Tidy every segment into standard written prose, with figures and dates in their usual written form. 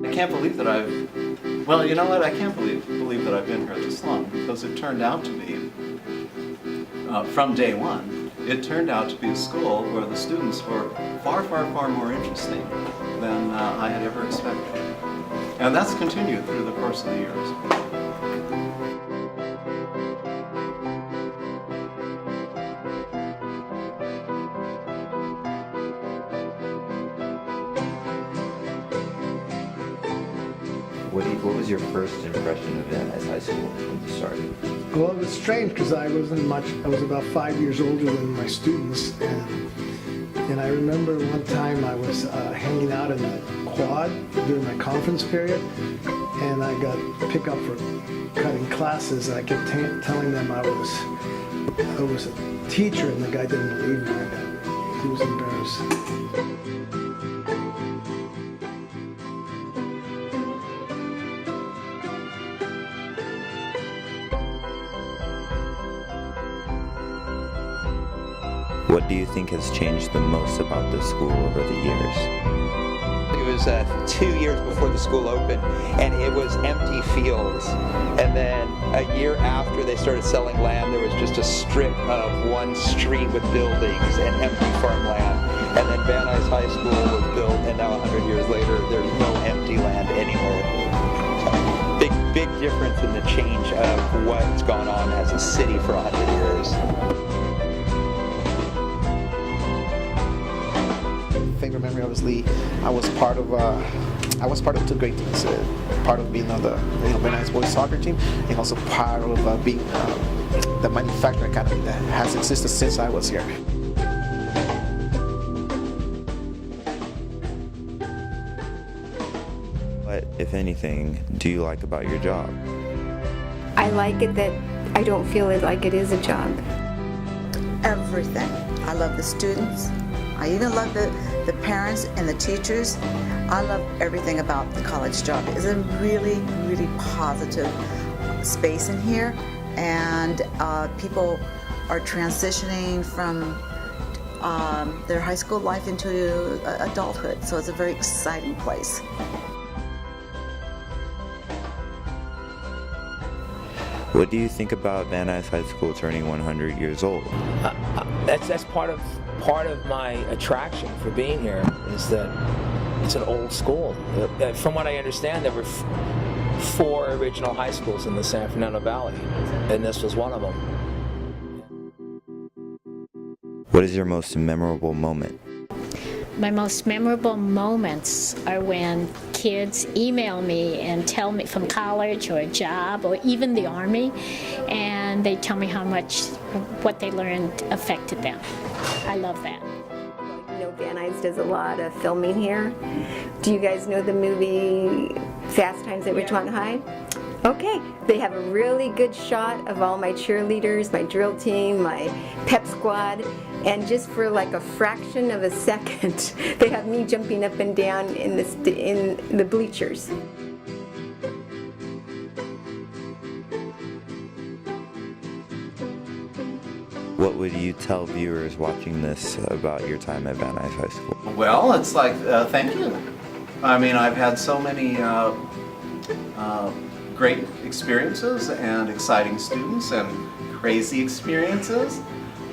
I can't believe that well, you know what? I can't believe that I've been here this long, because it turned out to be, from day one, it turned out to be a school where the students were far, far, far more interesting than I had ever expected. And that's continued through the course of the years. What was your first impression of Van Nuys High School when you started? Well, it was strange because I was about 5 years older than my students, and I remember one time I was hanging out in the quad during my conference period, and I got picked up for cutting classes, and I kept telling them I was a teacher, and the guy didn't believe me. He was embarrassed. What do you think has changed the most about the school over the years? It was 2 years before the school opened, and it was empty fields. And then a year after they started selling land, there was just a strip of one street with buildings and empty farmland. And then Van Nuys High School was built, and now 100 years later, there's no empty land anywhere. Big difference in the change of what's gone on as a city for 100 years. Favorite memory, obviously, I was part of two great teams. Part of being on the Van Nuys boys soccer team, and also part of being the manufacturing academy that has existed since I was here. What, if anything, do you like about your job? I like it that I don't feel it like it is a job. Everything. I love the students. I even love the parents and the teachers. I love everything about the college job. It's a really, really positive space in here, and people are transitioning from their high school life into adulthood, so it's a very exciting place. What do you think about Van Nuys High School turning 100 years old? That's part of my attraction for being here, is that it's an old school. From what I understand, there were 4 original high schools in the San Fernando Valley, and this was one of them. What is your most memorable moment? My most memorable moments are when kids email me and tell me from college or a job or even the Army, and they tell me how much what they learned affected them. I love that. You know, Van Nuys does a lot of filming here. Do you guys know the movie Fast Times at Ridgemont High? Okay, they have a really good shot of all my cheerleaders, my drill team, my pep squad, and just for like a fraction of a second, they have me jumping up and down in the bleachers. What would you tell viewers watching this about your time at Van Nuys High School? Well, it's like, thank you. I mean, I've had so many great experiences and exciting students and crazy experiences.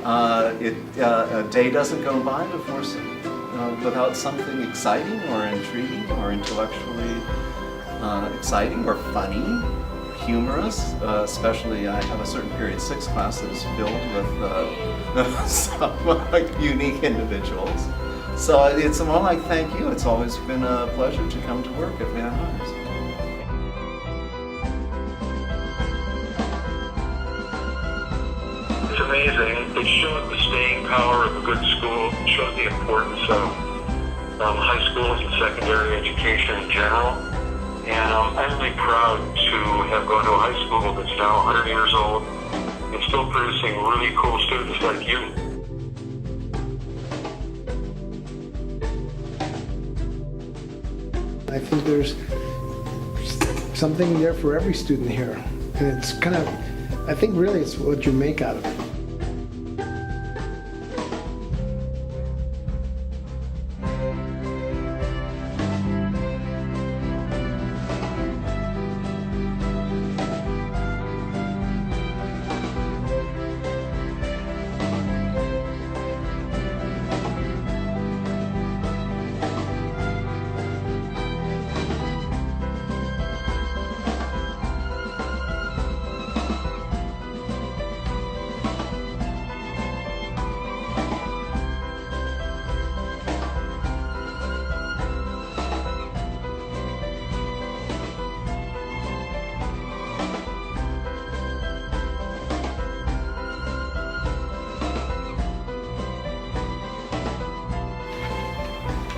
A day doesn't go by before without something exciting or intriguing or intellectually exciting or funny, humorous. Especially, I have a certain period 6 class that is filled with some unique individuals. So it's more like thank you. It's always been a pleasure to come to work at Van Nuys. It's amazing. It showed the staying power of a good school. It showed the importance of high schools and secondary education in general. And I'm really proud to have gone to a high school that's now 100 years old and still producing really cool students like you. I think there's something there for every student here, and it's kind of I think really it's what you make out of it.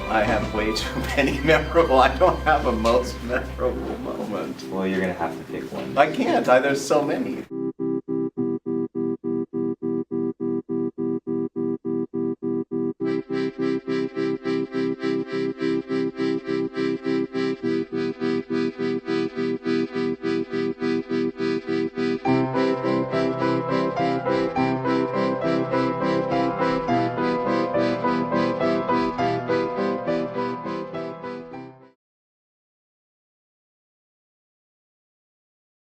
I have way too many memorable. I don't have a most memorable moment. Well, you're gonna have to pick one. I can't. There's so many.